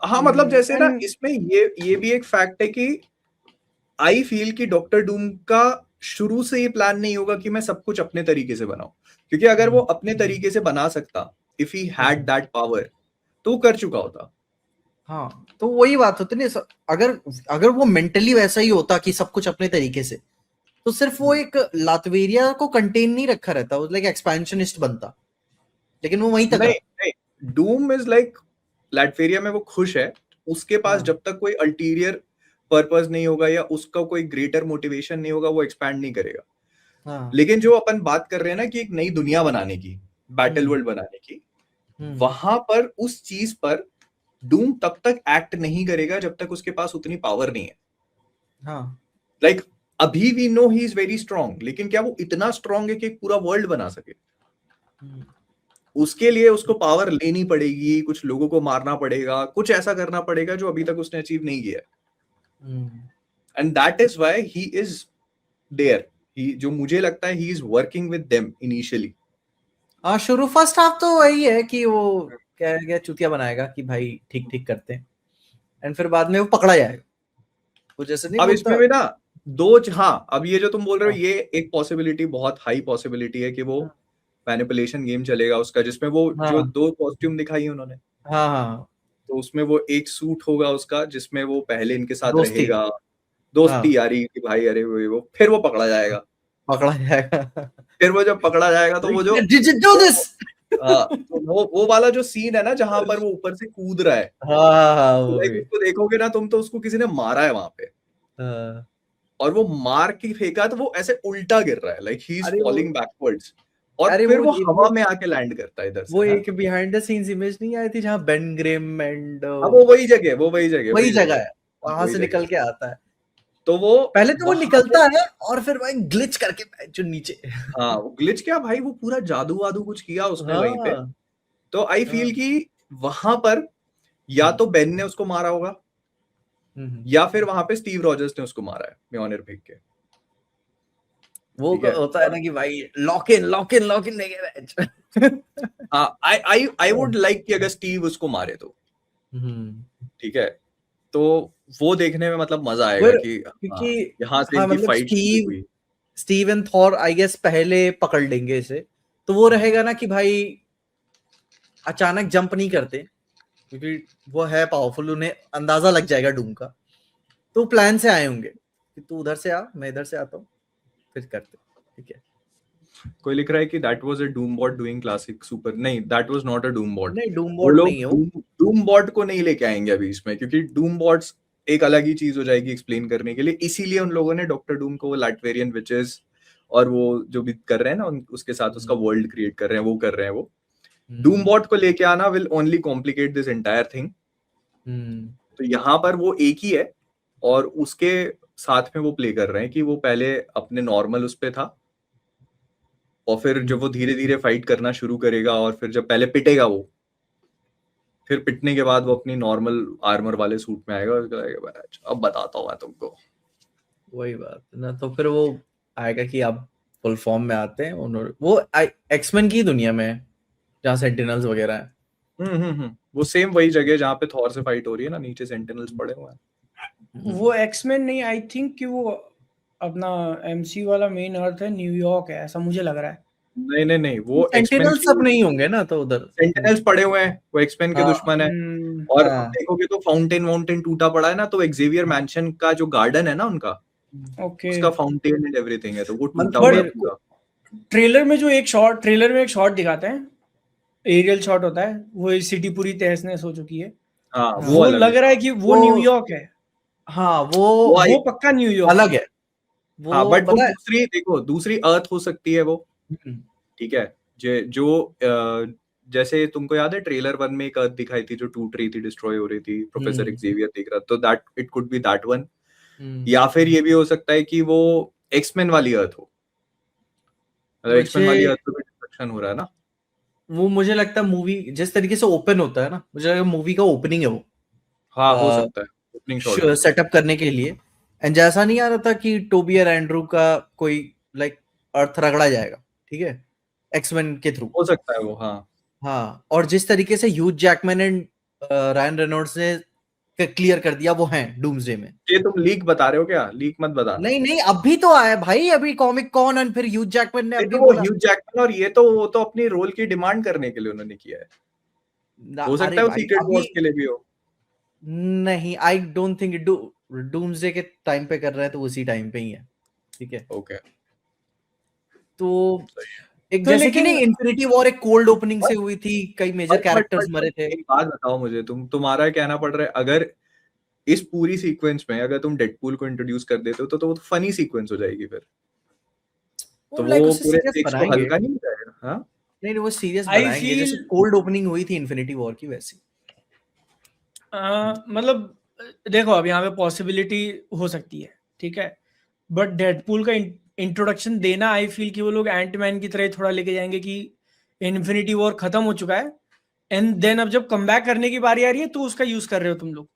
हाँ मतलब जैसे ना एंड इसमें ये भी एक फैक्ट है कि आई फील कि डॉक्टर डूम का शुरू से ये प्लान नहीं होगा कि मैं सब कुछ अपने तरीके से बनाऊं, क्योंकि अगर वो अपने तरीके से बना सकता, if he had that power, तो वो कर चुका होता। हाँ, तो वही बात होती है ना, अगर अगर वो मेंटली वैसा ही होता कि सब कुछ अपने तरीके से, तो सिर्फ वो एक लातवेरिया को कंटेन नहीं रखा रहता, वो लाइक एक्सपेंशनिस्ट बनता, लेकिन वो वहीं तक नहीं रहा। नहीं, डूम इज लाइक लैटवेरिया में वो खुश है, उसके पास हाँ जब तक कोई अल्टीरियर पर्पस नहीं होगा या उसका कोई ग्रेटर मोटिवेशन नहीं होगा वो एक्सपैंड नहीं करेगा। हाँ। लेकिन जो अपन बात कर रहे हैं ना कि एक नई दुनिया बनाने की, बैटल हम्म वर्ल्ड बनाने की, हम्म वहां पर उस चीज पर डूम तब तक एक्ट नहीं करेगा जब तक उसके पास उतनी पावर नहीं है। हाँ। लाइक अभी we know he is very strong, लेकिन क्या वो इतना स्ट्रांग है कि एक पूरा वर्ल्ड बना सके? हम्म उसके लिए उसको पावर लेनी पड़ेगी, कुछ लोगों को मारना पड़ेगा, कुछ ऐसा करना पड़ेगा जो अभी तक उसने अचीव नहीं किया। Hmm. And that is why he is there, he जो मुझे लगता है he is working with them initially. हाँ, शुरू फर्स्ट हाफ तो वही है कि वो क्या क्या चुतिया बनाएगा कि भाई ठीक ठीक करते हैं, एंड फिर बाद में वो पकड़ा जाएगा, वो जैसे नहीं अब बोलता। इसमें भी ना हाँ, अब ये जो तुम बोल रहे हो हाँ ये एक पॉसिबिलिटी, बहुत हाई पॉसिबिलिटी है कि वो हाँ मैनिपुलेशन गेम चलेगा उसका, जिसमें वो जो हाँ दो कॉस्ट्यूम दिखाई है उन्होंने, हाँ हाँ, तो उसमें वो एक सूट होगा उसका जिसमें वो पहले इनके साथ दोस्ती। रहेगा, हाँ, दोस्ती यारी कि भाई अरे वो फिर वो पकड़ा जाएगा। पकड़ा जाएगा। फिर वो जब पकड़ा जाएगा तो वो जो Did you do this? तो वो वाला जो सीन है ना जहां पर वो ऊपर से कूद रहा है, हाँ हाँ, तो वो लाइक भी। उसको देखोगे ना तुम, तो उसको किसी ने मारा है वहां पे, हाँ। और वो मार के फेंका तो वो ऐसे उल्टा गिर रहा है, लाइक ही इज अरे वो फॉलिंग बैकवर्ड्स, और अरे फिर वो वो हवा में आके लैंड करता है इधर से। वो हाँ एक बिहाइंड द सीन्स इमेज नहीं आई थी जहाँ बेन ग्रिम एंड अब वो वही जगह, वो वही जगह, वही वही जगह जगह, है, वहां वही से जगह। निकल के आता है। तो वो पहले तो वो वहां पे, निकलता है और फिर भाई ग्लिच करके जो नीचे। हाँ वो ग्लिच क्या भाई, वो पूरा जादू वादू कुछ किया उसने वहीं पे। हाँ तो आई फील हाँ। कि वहां पर या तो बेन ने उसको मारा होगा, हम्म। या फिर वहां पे स्टीव रॉजर्स ने उसको मारा है म्योनिर फेंक के। वो ठीक है, होता है ना कि भाई लॉक इन नहीं गया। हाँ आई आई आई वुड लाइक कि अगर स्टीव उसको मारे तो, हम्म। ठीक है, तो वो देखने में मतलब मजा आएगा फिर कि हाँ क्योंकि यहाँ से हाँ इनकी मतलब फाइट शुरू हुई। Steve and Thor I guess पहले पकड़ लेंगे इसे, तो वो रहेगा ना कि भाई अचानक जंप नहीं करते, क्योंकि वो है पावरफुल, उन्हें अंदाजा लग जाएगा डूम का, तो प्लान से आए होंगे कि तू उधर से आ, मैं इधर से आता हूँ, फिर करते। ठीक है। कोई लिख रहा है कि that was a doom bot doing classic super, नहीं that was not a doom bot. नहीं, डूम वो बॉट लोग नहीं है वो। डूम बॉट को नहीं लेके आएंगे अभी इसमें, क्योंकि डूम बॉट्स एक अलग ही चीज हो जाएगी एक्सप्लेन करने के लिए, इसीलिए उन लोगों ने डॉक्टर डूम को वो लैटवेरियन विचेस और वो जो भी कर रहे हैं ना उसके साथ उसका वर्ल्ड क्रिएट कर रहे हैं, वो कर रहे हैं वो। डूम हम्म बॉट को लेके आना will only complicate this entire thing. Hmm तो यहाँ पर वो एक ही है, और उसके साथ में वो प्ले कर रहे हैं कि वो पहले अपने नॉर्मल उस पे था, और फिर जब वो धीरे धीरे फाइट करना शुरू करेगा, और फिर जब पहले पिटेगा वो, फिर पिटने के बाद वो अपनी नॉर्मल आर्मर वाले सूट में आएगा और उसको लगेगा, "अच्छा, अब बताता हूँ मैं तुमको"। वही बात है ना, तो फिर वो आएगा कि आप फुल फॉर्म में आते हैं, उन्होंने वो एक्समैन की दुनिया में है, जहाँ सेंटिनल्स वगैरह है। वो सेम वही जगह जहाँ पे थॉर से फाइट हो रही है ना, नीचे सेंटिनल्स पड़े हुए हैं। हम्म। वो एक्समैन नहीं, आई थिंक कि वो अपना एमसी वाला मेन अर्थ है, न्यूयॉर्क है, ऐसा मुझे लग रहा है। नहीं नहीं नहीं, वो एक्समेन सेंटिनल सब नहीं होंगे ना तो उधर। सेंटिनल्स पड़े हुए हैं, वो एक्समेन के हाँ दुश्मन है। हम्म, और अब हाँ। देखोगे तो फाउंटेन वाउंटेन टूटा पड़ा है ना, तो एक्सेवियर मैंशन का जो गार्डन है ना उनका, ओके। उसका फाउंटेन एंड एवरीथिंग है, तो वो टूटा मतलब हुआ है बट मेरे को। पूरा। ट्रेलर में एक शॉट दिखाते हैं, एरियल शॉट होता है, वो सिटी पूरी तहस नहस हो चुकी है, हाँ वो वो अलग है। लग रहा है कि वो वो न्यूयॉर्क है, हाँ वो आई वो पक्का न्यूयॉर्क अलग है। है, हाँ, वो बट वो पता है। दूसरी, देखो दूसरी अर्थ हो सकती है वो, हम्म ठीक है। जो जैसे तुमको याद है ट्रेलर वन में एक अर्थ दिखाई थी जो टूट रही थी, डिस्ट्रॉय हो रही थी, प्रोफेसर हम्म एक्सेवियर देख रहा, तो that it could be that one. Hmm. या फिर ये भी हो सकता है कि वो एक्समैन वाली अर्थ हो, मतलब एक्समैन मुझे वाली अर्थ पे भी डिस्ट्रक्शन हो रहा है ना। वो मुझे लगता है मूवी जिस तरीके से ओपन होता है ना, मुझे लगता है मूवी का ओपनिंग है हाँ हो वो, सकता है, ओपनिंग शॉट हो। सेटअप करने के लिए। एंड जैसा नहीं आ रहा था कि टोबी और एंड्रू का कोई लाइक अर्थ रगड़ा जाएगा, ठीक है, एक्समैन के थ्रू। हो सकता है वो, हाँ। हाँ, और जिस तरीके से Hugh Jackman and Ryan Reynolds ने क्लियर कर दिया वो हैं डूम्सडे में। ये तुम लीक बता रहे हो क्या? लीक मत बताना। नहीं नहीं, अभी तो आया भाई, अभी कॉमिक कॉन और फिर ह्यूज जैकमैन ने नहीं अभी तो वो बोला। ह्यू जैकमैन और ये तो वो तो अपनी रोल की डिमांड करने के लिए उन्होंने किया है। हो सकता अरे है वो भाई सीक्रेट अभी वॉर्स के लिए भी हो। नहीं, I don't think it doomsday के टाइम पे कर रहा है तो उसी टाइम पे ही है, ठीक है। ओके। तो एक तो जैसे कि लेकिन नहीं इन्फिनिटी वॉर एक कोल्ड ओपनिंग से हुई थी, कई मेजर कैरेक्टर्स मरे थे। एक बात बताओ मुझे, तुम्हारा कहना पड़ रहा है अगर इस पूरी सीक्वेंस में अगर तुम डेडपूल को इंट्रोड्यूस कर देते हो तो वो तो फनी सीक्वेंस हो जाएगी फिर। वो तो लाइक वो उसे पूरे सीरियस स्टेक्स को बनाएंगे। हल्का नहीं हो जाएगा? हाँ नहीं नहीं, वो सीरियस आई बनाएंगे, जैसे फील कोल्ड ओपनिंग हुई थी इन्फिनिटी वॉर की वैसी। मतलब देखो अब यहाँ पे पॉसिबिलिटी हो सकती है, ठीक है, बट डेडपूल का इंट्रोडक्शन देना आई फील कि वो लोग एंटमैन की तरह थोड़ा लेके जाएंगे कि इन्फिनिटी वॉर खत्म हो चुका है एंड देन अब जब कम बैक करने की बारी आ रही है तो उसका यूज कर रहे हो तुम लोग,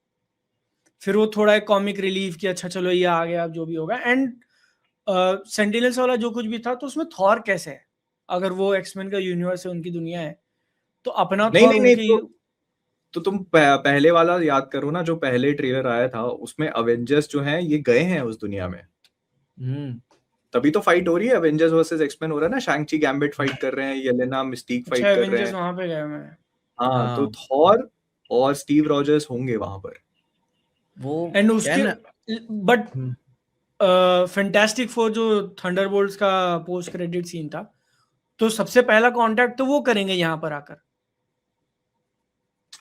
फिर वो थोड़ा एक कॉमिक रिलीफ कि अच्छा चलो ये आ गया अब जो भी होगा। एंड सेंटिनल्स वाला जो कुछ भी था तो उसमें थॉर कैसे है, अगर वो एक्समैन का यूनिवर्स है, उनकी दुनिया है, तो अपना नहीं थॉर नहीं नहीं, उनके तो तुम पहले वाला याद करो ना, जो पहले ट्रेलर आया था उसमें अवेंजर्स जो हैं ये गए हैं उस दुनिया में, तभी तो फाइट हो रही है। अवेंजर्स वर्सेस एक्समैन हो रहा है ना, शैंग-ची गैम्बिट फाइट कर रहे हैं, येलेना मिस्टीक अच्छा फाइट कर रहे एवेंजर्स हैं। वहां पे गए मैं। हाँ तो हाँ थॉर और स्टीव रॉजर्स होंगे वहां पर। वो एंड क्या है उसके ना। बट हम्म, फैंटास्टिक फोर जो थंडरबोल्ट्स का पोस्ट क्रेडिट सीन था, तो सबसे पहला कांटेक्ट तो वो करेंगे यहाँ पर आकर,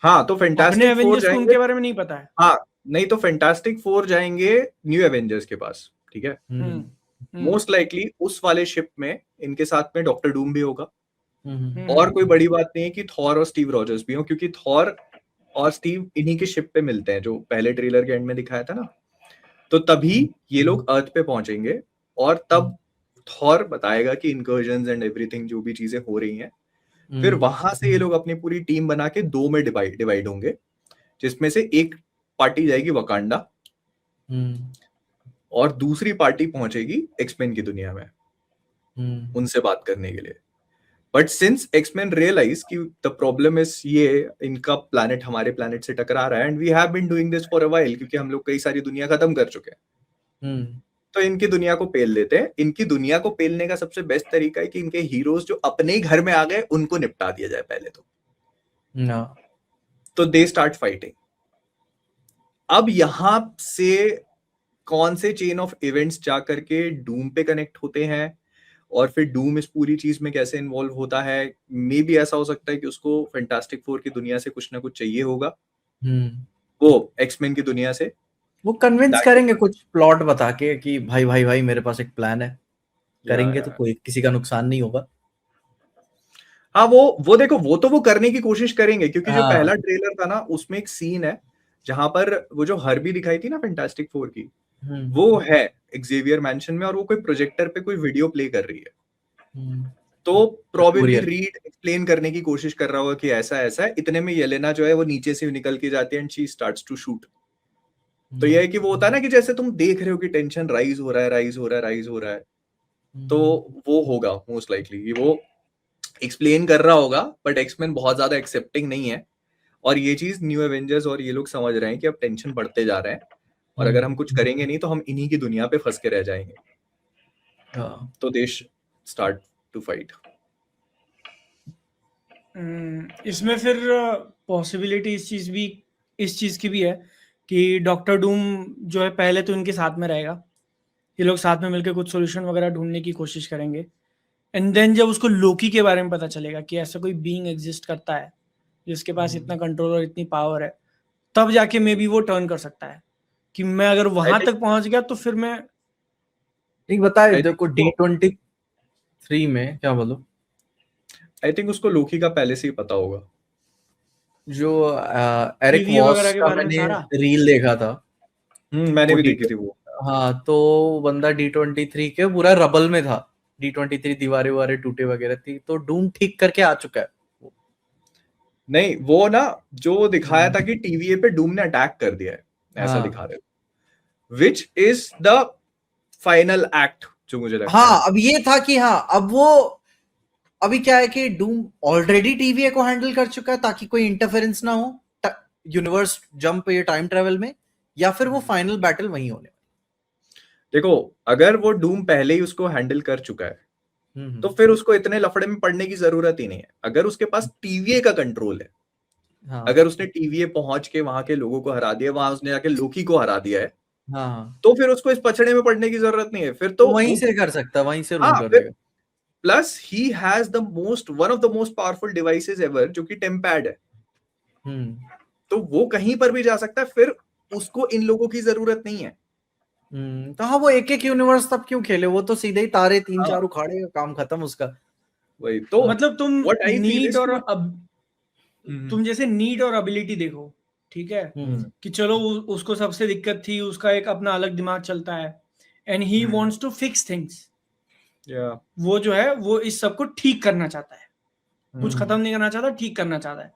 हाँ तो अपने फैंटास्टिक फोर एवेंजर्स को जाएंगे। उनके बारे में नहीं पता है। हाँ नहीं तो फैंटास्टिक फोर जाएंगे न्यू एवेंजर्स के पास, ठीक है। हम्म हम्म मोस्ट लाइकली उस वाले शिप में इनके साथ में डॉक्टर डूम भी होगा। और कोई हम्म बड़ी बात नहीं है कि थॉर और स्टीव रॉजर्स भी हो, क्योंकि थॉर और स्टीव इन्हीं के शिप पे मिलते हैं जो पहले ट्रेलर के एंड में दिखाया था ना। तो तभी ये लोग अर्थ पे पहुंचेंगे और तब थॉर बताएगा कि इनकर्जन्स एंड एवरीथिंग जो भी चीजें हो रही हैं। फिर वहां से ये लोग अपनी पूरी टीम बना के दो में डिवाइड होंगे, जिसमें से एक पार्टी जाएगी वकांडा और दूसरी पार्टी पहुंचेगी एक्समैन की दुनिया में उनसे बात करने के लिए। बट सिंस एक्समैन रियलाइज कि द प्रॉब्लम इज ये इनका प्लैनेट हमारे प्लैनेट से टकरा रहा है and we have been doing this for a while, क्योंकि हम लोग कई सारी दुनिया खत्म कर चुके हैं, तो इनकी दुनिया को पेल देते हैं। इनकी दुनिया को पेलने का सबसे बेस्ट तरीका है कि इनके हीरोज जो अपने ही घर में आ गए उनको निपटा दिया जाए पहले तो दे स्टार्ट फाइटिंग। अब यहां से कौन से चेन ऑफ इवेंट्स जा करके डूम पे कनेक्ट होते हैं और फिर डूम इस पूरी चीज में कैसे इन्वॉल्व होता है, मे भी ऐसा हो सकता है कि उसको फैंटास्टिक फोर की दुनिया से कुछ ना कुछ चाहिए होगा, वो एक्समैन की दुनिया से। वो कन्विंस ताकि करेंगे कुछ प्लॉट बता के कि भाई भाई भाई मेरे पास एक प्लान है, करेंगे तो या कोई किसी का नुकसान नहीं होगा। हाँ वो देखो वो तो वो करने की कोशिश करेंगे, क्योंकि जो हाँ पहला ट्रेलर था ना उसमें एक सीन है जहां पर वो जो हर्बी दिखाई थी ना फैंटास्टिक फोर की, वो है एक्सेवियर मैंशन में और वो कोई प्रोजेक्टर पे कोई वीडियो प्ले कर रही है। तो प्रोबेबली रीड एक्सप्लेन करने की कोशिश कर रहा होगा कि ऐसा ऐसा है। इतने में येलेना जो है वो नीचे से निकल के जाती है and she starts to shoot. तो यह है कि वो होता है ना कि जैसे तुम देख रहे हो कि टेंशन राइज हो रहा है राइज हो रहा है राइज हो रहा है, तो वो होगा मोस्ट लाइकली वो एक्सप्लेन कर रहा होगा। बट एक्समैन बहुत ज्यादा एक्सेप्टिंग नहीं है और ये चीज न्यू एवेंजर्स और ये लोग समझ रहे हैं कि अब टेंशन बढ़ते जा रहे हैं और अगर हम कुछ करेंगे नहीं तो हम इन्हीं की दुनिया पे फंस के रह जाएंगे। तो देश स्टार्ट टू फाइट। इसमें फिर पॉसिबिलिटी इस चीज की भी है कि डॉक्टर डूम जो है पहले तो इनके साथ में रहेगा, ये लोग साथ में मिलकर कुछ सॉल्यूशन वगैरह ढूंढने की कोशिश करेंगे एंड देन जब उसको लोकी के बारे में पता चलेगा कि ऐसा कोई बीइंग एग्जिस्ट करता है जिसके पास इतना कंट्रोल और इतनी पावर है, तब जाके मे बी वो टर्न कर सकता है कि मैं अगर वहां तक पहुंच गया तो फिर मैं ठीक बताए देखो D23 में क्या बोलो। आई थिंक उसको लोकी का पहले से ही पता होगा। जो एरिक टीवी वॉस वगैरह के का बारे में मैंने सारा रील देखा था। मैंने वो भी डी देखी थी वो। हाँ तो बंदा D23 के पूरा रबल में था, D23 दीवारें वारे टूटे वगैरह थी, तो डूम ठीक करके आ चुका है। नहीं वो ना जो दिखाया था कि टीवीए पे डूम ने अटैक कर दिया है, ऐसा दिखा हाँ रहे हो, which is the final act जो मुझे लगता हाँ, है। अब ये था कि हाँ अब वो अभी क्या है कि डूम ऑलरेडी टीवीए को हैंडल कर चुका है ताकि कोई इंटरफेरेंस ना हो, यूनिवर्स जंप ये टाइम ट्रेवल में, या फिर वो फाइनल बैटल वहीं होने देखो अगर वो डूम पहले ही उसको हैंडल कर चुका है वाली। तो फिर उसको इतने लफड़े में पड़ने की जरूरत ही नहीं है। अगर उसके पास टीवीए का कंट्रोल है, हाँ अगर उसने टीवीए पहुंच के वहां के लोगों को हरा दिया, वहां उसने जाके लोकी को हरा दिया है, हाँ, तो फिर उसको इस पछड़े में पड़ने की जरूरत नहीं है। फिर तो वहीं वो से कर सकता, वहीं से रूल हाँ कर फिर देगा। Plus he has the one of the most powerful devices ever, जो कि टेम्पैड है। तो वो कहीं पर भी जा सकता है, फिर उसको इन लोगों की जरूरत नहीं है। तो हाँ, वो एक एक यूनिवर्स तब क्यों खेले, वो तो सीधे ही तारे 3-4 हाँ उखाड़ेगा, काम खत्म उसका। वही तो मतलब तुम what I feel need is और हम्म तुम जैसे नीड और एबिलिटी देखो, ठीक है, कि चलो उसको सबसे दिक्कत थी, उसका एक अपना अलग दिमाग चलता है, and he wants to fix things. या वो जो है वो इस सब को ठीक करना चाहता है, कुछ खत्म नहीं करना चाहता, ठीक करना चाहता है,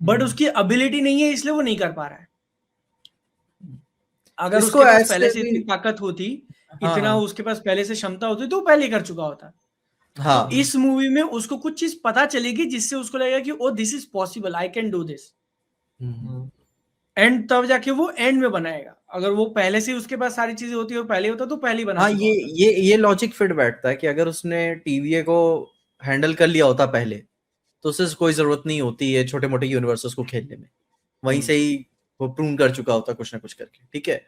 बट उसकी एबिलिटी नहीं है, इसलिए वो नहीं कर पा रहा है। अगर इसको उसके पास ऐसे पहले से भी इतनी ताकत होती, हाँ इतना हाँ उसके पास पहले से क्षमता होती, तो वो पहले कर चुका होता। हाँ तो इस मूवी में उसको कुछ चीज पता चलेगी जिससे उसको लगेगा कि oh this is possible, I can do this, and तब जाके वो एंड में बनाएगा। अगर वो पहले से उसके पास सारी चीजें होती और पहले होता तो पहले ही बना हाँ, चुका ये होता। ये लॉजिक फिट बैठता है कि अगर उसने टीवीए को हैंडल कर लिया होता पहले, तो उसे कोई जरूरत नहीं होती है छोटे मोटे यूनिवर्सेस को खेलने में, वहीं से ही वो प्रूव कर चुका होता कुछ ना कुछ करके। ठीक है,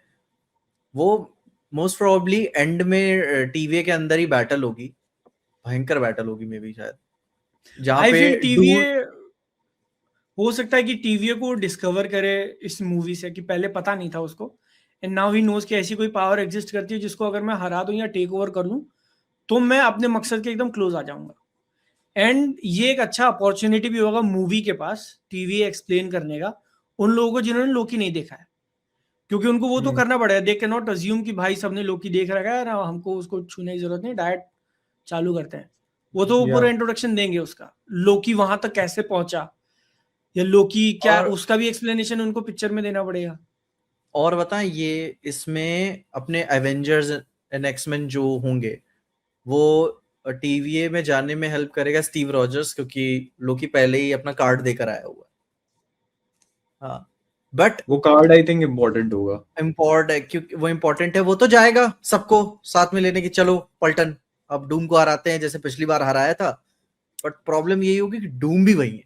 वो मोस्ट प्रोबेबली एंड में टीवीए के अंदर ही बैटल होगी, भयंकर बैटल होगी मे बी शायद, जहाँ आई पे फील टीवीए डूड हो सकता है कि टीवीए को डिस्कवर करे इस मूवी से, कि पहले पता नहीं था उसको, एंड नाउ ही नोज कि ऐसी कोई पावर एग्जिस्ट करती है जिसको अगर मैं हरा दूं या टेक ओवर कर लूं तो मैं अपने मकसद के एकदम क्लोज आ जाऊंगा। एंड ये एक अच्छा अपॉर्चुनिटी भी होगा मूवी के पास टीवी एक्सप्लेन करने का उन लोगों को जिन्होंने लोकी नहीं देखा है, क्योंकि उनको वो तो करना पड़ेगा। दे कैन नॉट अज्यूम कि भाई सबने लोकी देख रखा है ना, हमको उसको छूने की जरूरत नहीं, डायरेक्ट चालू करते हैं। वो तो या पूरा इंट्रोडक्शन देंगे उसका, लोकी वहां तक कैसे पहुंचा, या लोकी क्या, और उसका भी एक्सप्लेनेशन उनको पिक्चर में देना पड़ेगा। और बताएं, ये इसमें अपने एवेंजर्स एंड एक्समैन जो होंगे, वो टीवीए में जाने में हेल्प करेगा स्टीव रॉजर्स, क्योंकि लोकी पहले ही अपना कार्ड देकर आया हुआ है। हाँ, बट वो कार्ड आई थिंक इम्पोर्टेंट होगा। क्योंकि वो इम्पोर्टेंट है, वो तो जाएगा सबको साथ में लेने की, चलो पलटन अब डूम को हराते हैं जैसे पिछली बार हराया था। बट प्रॉब्लम यही होगी कि डूम भी वही है,